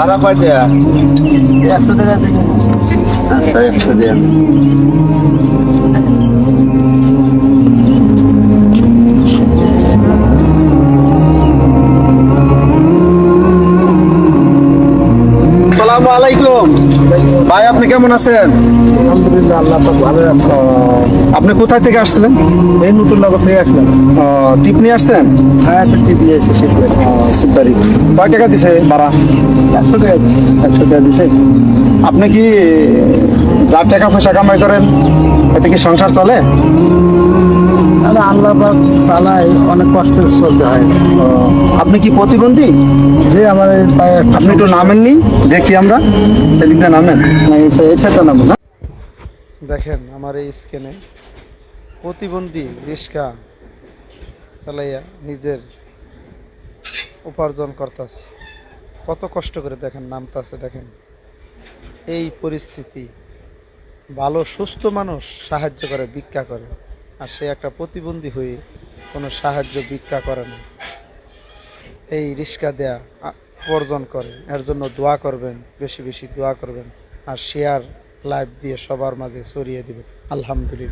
ভাড়া কয় টাকা? 100 টাকা থেকে। আচ্ছা 100 টাকা। আসসালামু আলাইকুম ভাই, আপনি কেমন আছেন? আলহামদুলিল্লাহ, আল্লাহ পাক ভালো রাখছে। আপনি কোথায় থেকে আসছিলেন? এই নতুন নগর থেকে আসলাম। টিপ নিয়ে আসছেন? হ্যাঁ, একটা টিভি এসে শেষ করে সিপারি কয় টাকা দিছে ভাড়া? 100 টাকা। 100 টাকা দিছে। আপনি কি যা টাকা পয়সা কামাই করেন এতে কি সংসার চলে? আর আল্লাহ পাক চালায়, অনেক কষ্ট চলতে হয়। আপনি কি প্রতিবন্ধী? যে আমার এই পায়ে একটা আপনি একটু নামেননি, দেখি আমরা এদিক দিয়ে নামেন, না এই সাইডটা নামেন। দেখেন আমার এই স্ক্যানে প্রতিবন্ধী রিক্সা চালাইয়া নিজের উপার্জন করতেছে, কত কষ্ট করে দেখেন নামতাছে। দেখেন এই পরিস্থিতি, ভালো সুস্থ মানুষ সাহায্য করে, ভিক্ষা করে, আর সে একটা প্রতিবন্ধী হয়ে কোনো সাহায্য ভিক্ষা করে না। এই রিক্সা দেয়া উপার্জন করে, এর জন্য দোয়া করবেন, বেশি বেশি দোয়া করবেন, আর শেয়ার লাইভ দিয়ে সবার মাঝে ছড়িয়ে দিবেন। আলহামদুলিল্লাহ।